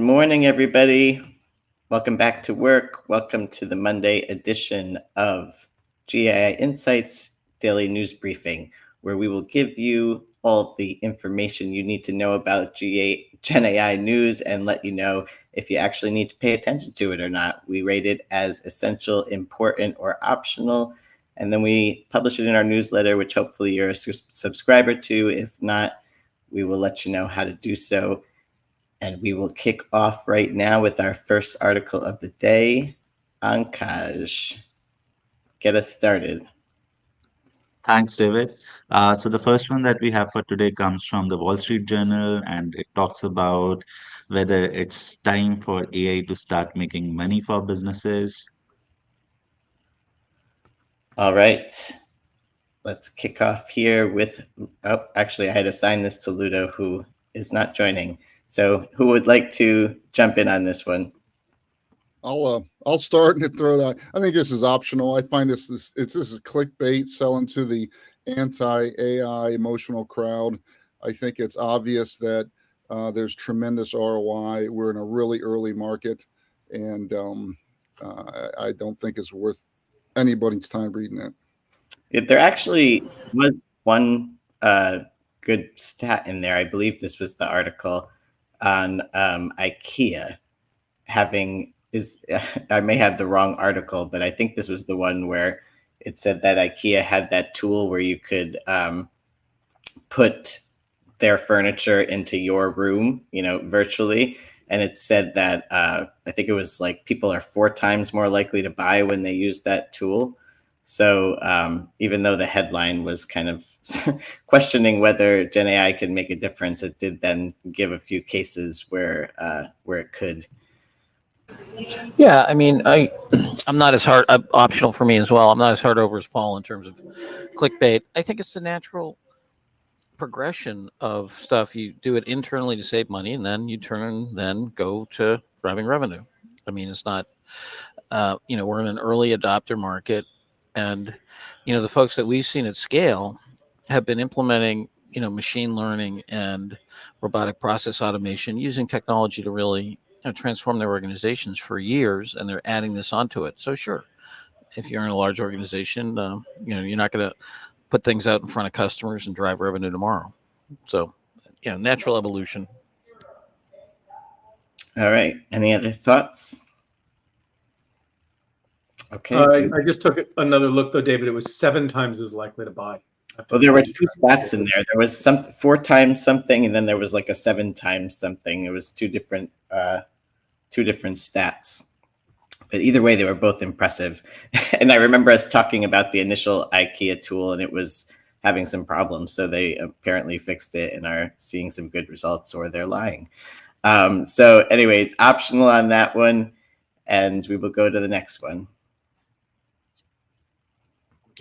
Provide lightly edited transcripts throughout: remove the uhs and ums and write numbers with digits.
morning, everybody. Welcome back to work. Welcome to the Monday edition of GAI Insights Daily News Briefing, where we will give you all the information you need to know about GenAI news and let you know if you actually need to pay attention to it or not. We rate it as essential, important, or optional, and then we publish it in our newsletter, which hopefully you're a subscriber to. If not, we will let you know how to do so. And we will kick off right now with our first article of the day. Ankaj, get us started. Thanks, David. So the first one that we have for today comes from the Wall Street Journal, and it talks about whether it's time for AI to start making money for businesses. All right, let's kick off here with, actually I had assigned this to Ludo, who is not joining. So who would like to jump in on this one? I'll start and throw it out. I think this is optional. I find this is clickbait selling to the anti-AI emotional crowd. I think it's obvious that there's tremendous ROI. We're in a really early market, and I don't think it's worth anybody's time reading it. There actually was one good stat in there. I believe this was the article on IKEA having I may have the wrong article, but I think this was the one where it said that IKEA had that tool where you could put their furniture into your room, virtually. And it said that I think it was like people are 4 times more likely to buy when they use that tool. So even though the headline was kind of questioning whether GenAI could make a difference, it did then give a few cases where it could. Yeah, I mean, I'm not as hard, optional for me as well. I'm not as hard over as Paul in terms of clickbait. I think it's the natural progression of stuff. You do it internally to save money, and then you then go to driving revenue. I mean, it's not, we're in an early adopter market, and, the folks that we've seen at scale have been implementing, machine learning and robotic process automation using technology to really transform their organizations for years, and they're adding this onto it. So sure, if you're in a large organization, you're not going to put things out in front of customers and drive revenue tomorrow. So, natural evolution. All right. Any other thoughts? Okay. I just took another look, though, David. It was 7 times as likely to buy. Well, there were 2 stats in there. There was 4 times something, and then there was like a 7 times something. It was two different stats. But either way, they were both impressive. And I remember us talking about the initial IKEA tool, and it was having some problems. So they apparently fixed it and are seeing some good results, or they're lying. So anyways, optional on that one. And we will go to the next one.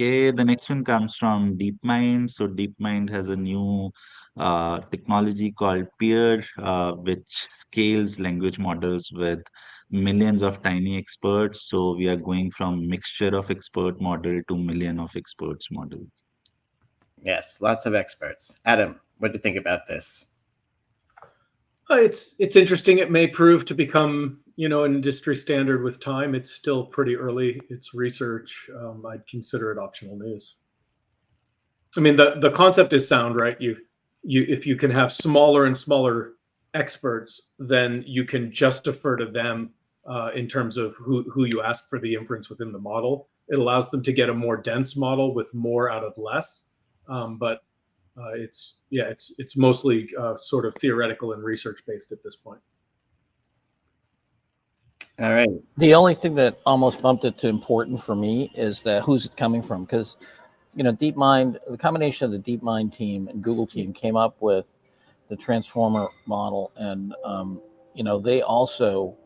Okay, the next one comes from DeepMind. So DeepMind has a new technology called Peer, which scales language models with millions of tiny experts. So we are going from mixture of expert model to million of experts model. Yes, lots of experts. Adam, what do you think about this? It's interesting. It may prove to become, an industry standard with time. It's still pretty early. It's research. I'd consider it optional news. I mean, the concept is sound, right? If you can have smaller and smaller experts, then you can just defer to them in terms of who you ask for the inference within the model. It allows them to get a more dense model with more out of less. But it's mostly sort of theoretical and research based at this point. All right. The only thing that almost bumped it to important for me is that who's it coming from? Because, DeepMind, the combination of the DeepMind team and Google team came up with the transformer model. And, they also,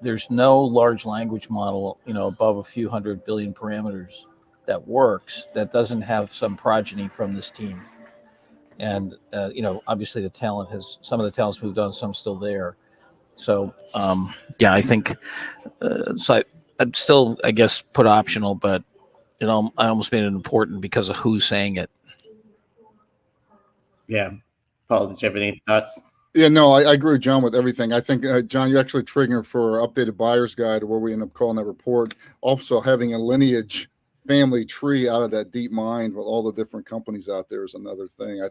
there's no large language model, above a few 100 billion parameters that works that doesn't have some progeny from this team. And, obviously some of the talent's moved on, some still there. So, I think I'd still, I guess, put optional, but I almost made it important because of who's saying it. Yeah. Paul, did you have any thoughts? Yeah, no, I agree with John with everything. I think, John, you're actually triggering for our updated buyer's guide, where we end up calling that report. Also, having a lineage family tree out of that deep mind with all the different companies out there is another thing. I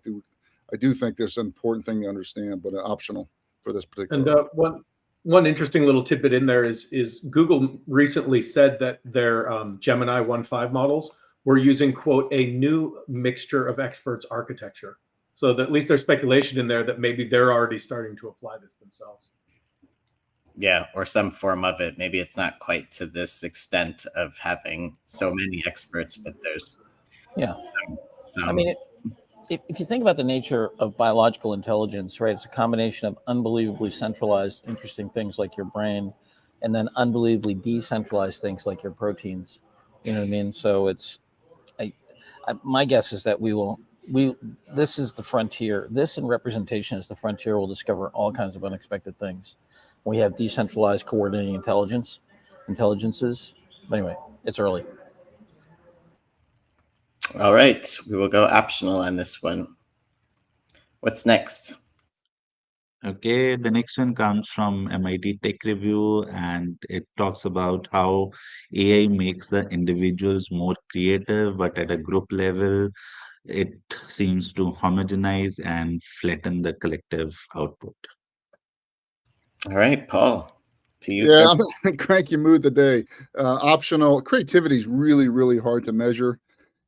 do think there's an important thing to understand, but optional for this And particular. one interesting little tidbit in there is Google recently said that their Gemini 1.5 models were using, quote, a new mixture of experts architecture. So that at least there's speculation in there that maybe they're already starting to apply this themselves. Yeah, or some form of it. Maybe it's not quite to this extent of having so many experts, but there's Yeah. some. I mean, if you think about the nature of biological intelligence, right, it's a combination of unbelievably centralized, interesting things like your brain, and then unbelievably decentralized things like your proteins. You know what I mean? So it's, my guess is that this is the frontier. This and representation is the frontier. We'll discover all kinds of unexpected things. We have decentralized coordinating intelligences. But anyway, it's early. All right, we will go optional on this one. What's next? Okay, the next one comes from MIT Tech Review, and it talks about how AI makes the individuals more creative, but at a group level, it seems to homogenize and flatten the collective output. All right, Paul, to you Yeah, first. I'm in a cranky mood today. Optional creativity is really, really hard to measure.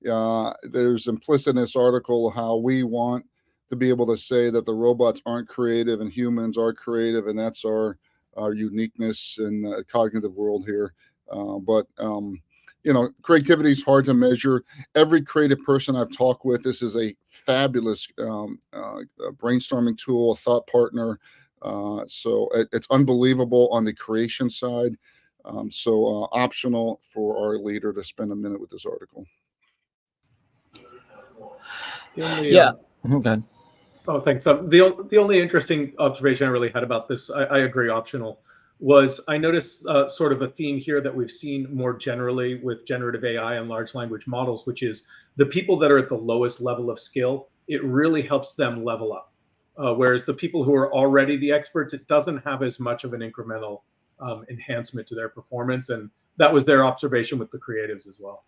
There's implicit in this article how we want to be able to say that the robots aren't creative and humans are creative, and that's our uniqueness in the cognitive world here. But creativity is hard to measure. Every creative person I've talked with, this is a fabulous brainstorming tool, a thought partner. So it's unbelievable on the creation side. So optional for our leader to spend a minute with this article. The only, Yeah. Okay. Oh, thanks. The only interesting observation I really had about this, I agree, optional, was I noticed sort of a theme here that we've seen more generally with generative AI and large language models, which is the people that are at the lowest level of skill, it really helps them level up. Whereas the people who are already the experts, it doesn't have as much of an incremental enhancement to their performance. And that was their observation with the creatives as well.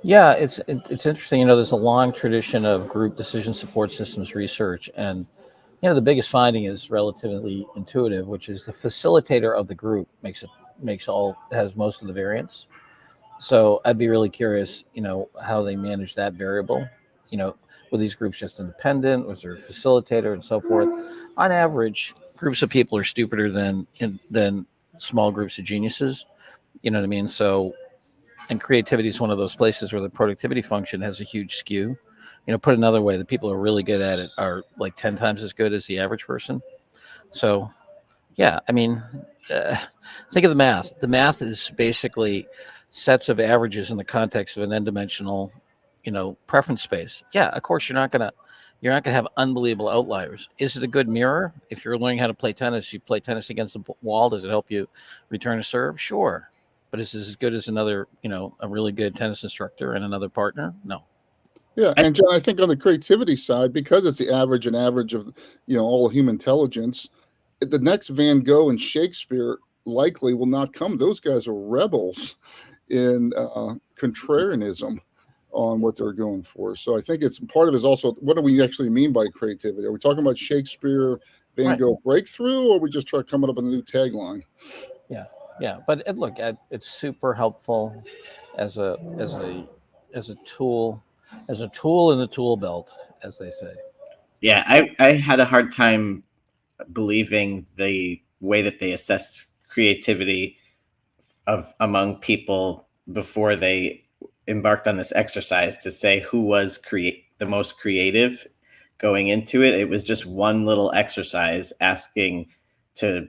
Yeah, it's interesting. You know, there's a long tradition of group decision support systems research, and the biggest finding is relatively intuitive, which is the facilitator of the group has most of the variance. So I'd be really curious, how they manage that variable. Were these groups just independent? Was there a facilitator and so forth? On average, groups of people are stupider than small groups of geniuses. You know what I mean? So, and creativity is one of those places where the productivity function has a huge skew. Put another way, the people who are really good at it are like 10 times as good as the average person. So, yeah, I mean, think of the math. The math is basically sets of averages in the context of an n-dimensional, preference space. Yeah, of course you're not gonna have unbelievable outliers. Is it a good mirror? If you're learning how to play tennis, you play tennis against the wall. Does it help you return a serve? Sure. But is it as good as another, a really good tennis instructor and another partner? No. Yeah, and John, I think on the creativity side, because it's the average of all human intelligence, the next Van Gogh and Shakespeare likely will not come. Those guys are rebels in contrarianism on what they're going for. So I think it's part of it is also what do we actually mean by creativity? Are we talking about Shakespeare, Van Right. Gogh breakthrough, or are we just trying to come up with a new tagline? Yeah. But look, it's super helpful as a tool, in the tool belt, as they say. Yeah, I had a hard time believing the way that they assessed creativity among people before they embarked on this exercise to say who was the most creative going into it. It was just one little exercise asking to,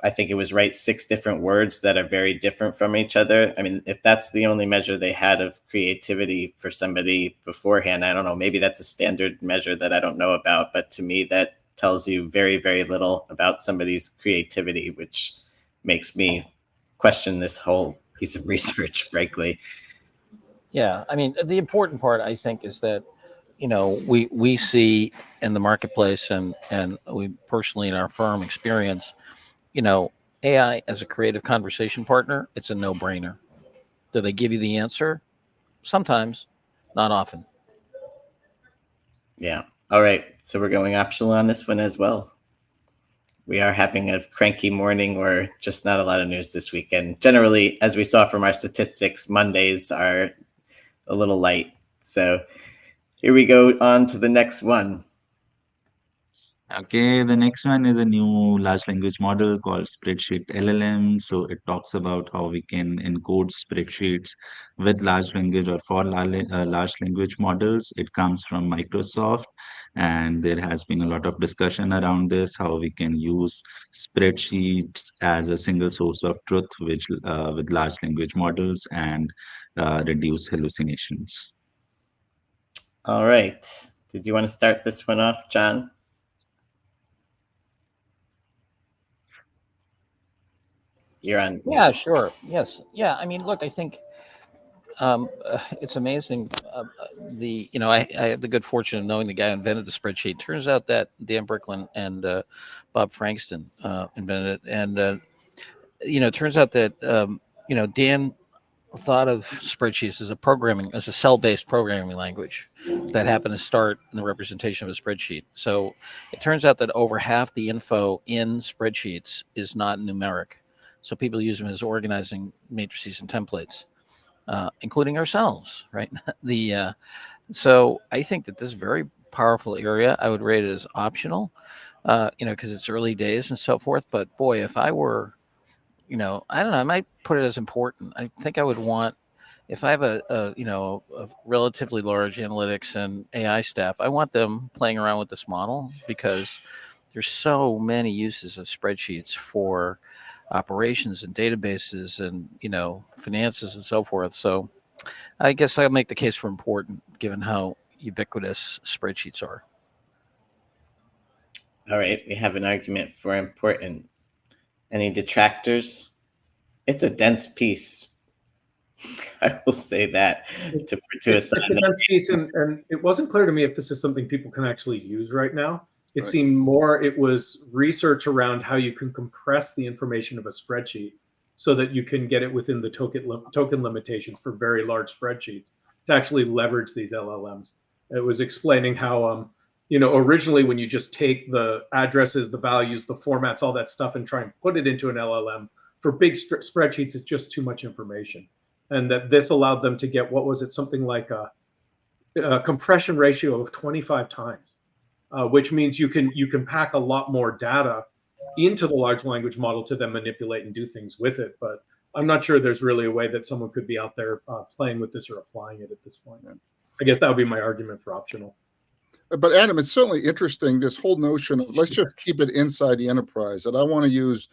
I think it was write 6 different words that are very different from each other. I mean, if that's the only measure they had of creativity for somebody beforehand, I don't know, maybe that's a standard measure that I don't know about, but to me that tells you very, very little about somebody's creativity, which makes me question this whole piece of research, frankly. Yeah, I mean, the important part, I think, is that we see in the marketplace, and we personally in our firm experience, you know, AI as a creative conversation partner, it's a no brainer. Do they give you the answer? Sometimes, not often. Yeah. All right. So we're going optional on this one as well. We are having a cranky morning or just not a lot of news this weekend. Generally, as we saw from our statistics, Mondays are a little light. So here we go on to the next one. Okay, the next one is a new large language model called Spreadsheet LLM. So it talks about how we can encode spreadsheets with large language or for large language models. It comes from Microsoft, and there has been a lot of discussion around this, how we can use spreadsheets as a single source of truth, which with large language models and reduce hallucinations. All right. Did you want to start this one off, John? You're on. Yeah, sure. Yes. Yeah. I mean, look, I think it's amazing. I have the good fortune of knowing the guy who invented the spreadsheet. Turns out that Dan Bricklin and Bob Frankston invented it, and it turns out that Dan thought of spreadsheets as a cell-based programming language that happened to start in the representation of a spreadsheet. So it turns out that over half the info in spreadsheets is not numeric. So people use them as organizing matrices and templates, including ourselves, right? So I think that this is a very powerful area. I would rate it as optional, because it's early days and so forth. But boy, if I were, I don't know, I might put it as important. I think I would want, if I have a relatively large analytics and AI staff, I want them playing around with this model because there's so many uses of spreadsheets for operations and databases and finances and so forth. So I guess I'll make the case for important, given how ubiquitous spreadsheets are. All right. We have an argument for important. Any detractors? It's a dense piece. I will say that to It's assign a dense piece, and it wasn't clear to me if this is something people can actually use right now. It Right. seemed more it was research around how you can compress the information of a spreadsheet so that you can get it within the token limitations for very large spreadsheets to actually leverage these LLMs. It was explaining how originally when you just take the addresses, the values, the formats, all that stuff, and try and put it into an LLM for big spreadsheets, it's just too much information, and that this allowed them to get, what was it, something like a compression ratio of 25 times, which means you can pack a lot more data into the large language model to then manipulate and do things with it. But I'm not sure there's really a way that someone could be out there playing with this or applying it at this point. I guess that would be my argument for optional. But Adam, it's certainly interesting, this whole notion of let's just keep it inside the enterprise. And I want to use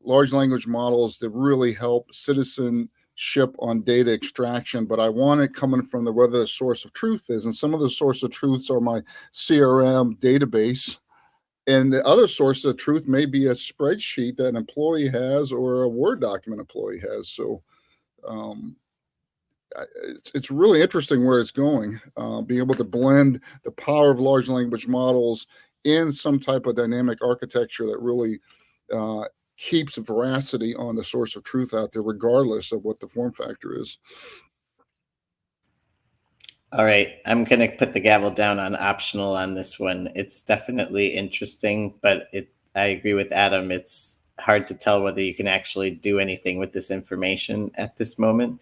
large language models that really help citizenship on data extraction, but I want it coming from where the source of truth is. And some of the source of truths are my CRM database. And the other source of truth may be a spreadsheet that an employee has or a Word document employee has. So um, it's really interesting where it's going, being able to blend the power of large language models in some type of dynamic architecture that really keeps veracity on the source of truth out there, regardless of what the form factor is. All right, I'm going to put the gavel down on optional on this one. It's definitely interesting, but I agree with Adam. It's hard to tell whether you can actually do anything with this information at this moment.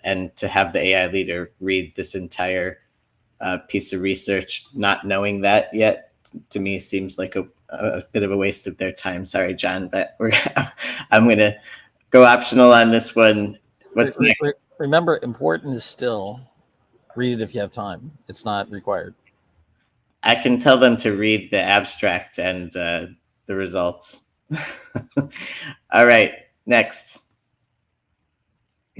And to have the AI leader read this entire piece of research, not knowing that yet, to me seems like a bit of a waste of their time. Sorry, John, but I'm going to go optional on this one. What's next? Remember, important is still read it if you have time. It's not required. I can tell them to read the abstract and the results. All right, next.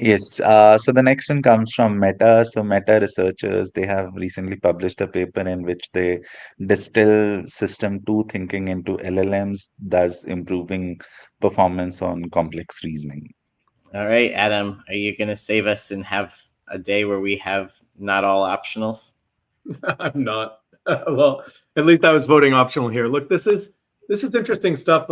Yes, so the next one comes from Meta. So Meta researchers, they have recently published a paper in which they distill system two thinking into LLMs, thus improving performance on complex reasoning. All right, Adam, are you going to save us and have a day where we have not all optionals? I'm not. Well, at least I was voting optional here. Look, this is interesting stuff.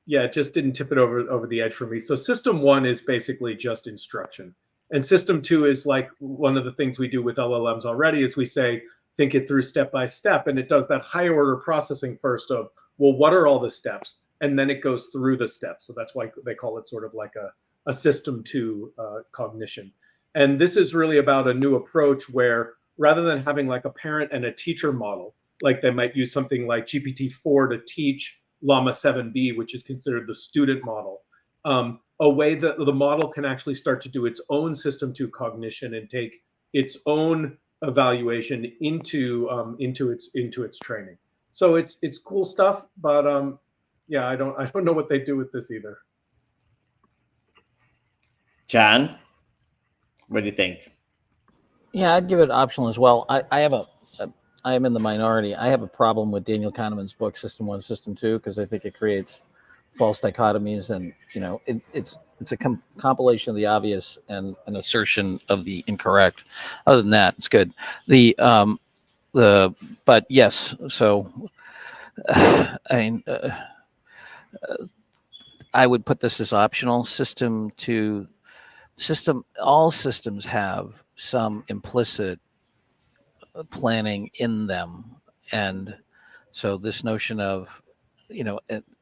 Yeah, it just didn't tip it over the edge for me. So system one is basically just instruction, and system two is like one of the things we do with LLMs already is we say think it through step by step, and it does that higher order processing first of, well, what are all the steps, and then it goes through the steps. So that's why they call it sort of like a system two cognition. And this is really about a new approach where rather than having like a parent and a teacher model, like they might use something like GPT-4 to teach Llama 7B, which is considered the student model, a way that the model can actually start to do its own system two cognition and take its own evaluation into its training. So it's cool stuff, but yeah, I don't know what they do with this either. John, what do you think? Yeah, I'd give it optional as well. I am in the minority. I have a problem with Daniel Kahneman's book, System 1, System 2, because I think it creates false dichotomies, and it's a compilation of the obvious and an assertion of the incorrect. Other than that, it's good. But yes, so I mean, I would put this as optional. All systems have some implicit planning in them, and so this notion of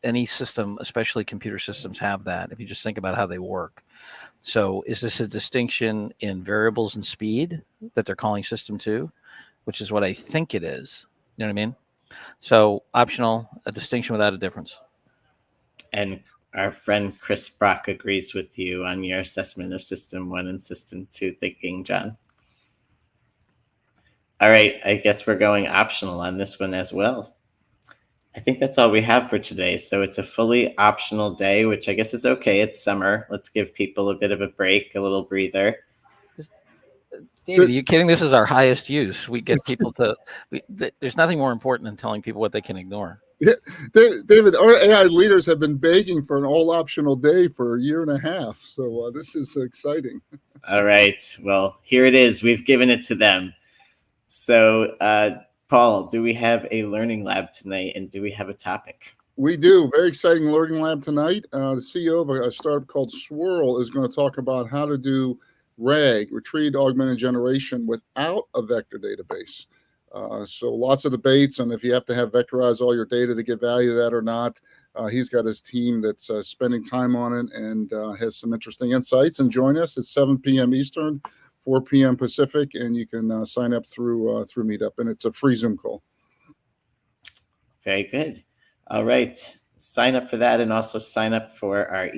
any system, especially computer systems, have that if you just think about how they work. So is this a distinction in variables and speed that they're calling system 2, which is what I think it is? You know what I mean? So optional, a distinction without a difference. And our friend Chris Brock agrees with you on your assessment of system 1 and system 2 thinking, John. All right, I guess we're going optional on this one as well. I think that's all we have for today. So it's a fully optional day, which I guess is okay. It's summer. Let's give people a bit of a break, a little breather. David, are you kidding? This is our highest use. We get people to. There's nothing more important than telling people what they can ignore. Yeah, David, our AI leaders have been begging for an all-optional day for a year and a half. So this is exciting. All right. Well, here it is. We've given it to them. So, Paul, do we have a learning lab tonight, and do we have a topic? We do. Very exciting learning lab tonight. The CEO of a startup called Swirl is going to talk about how to do RAG, retrieved augmented generation, without a vector database. So lots of debates on if you have to have vectorized all your data to get value of that or not. He's got his team that's spending time on it and has some interesting insights. And join us at 7 p.m. Eastern, 4 p.m. Pacific, and you can sign up through Meetup, and it's a free Zoom call. Very good. All right. Sign up for that, and also sign up for our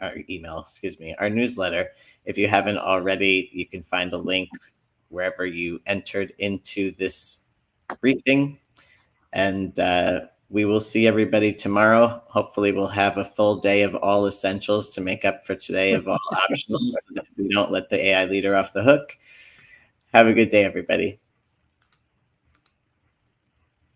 our newsletter. If you haven't already, you can find a link wherever you entered into this briefing. And we will see everybody tomorrow. Hopefully we'll have a full day of all essentials to make up for today of all optionals so that we don't let the AI leader off the hook. Have a good day, everybody.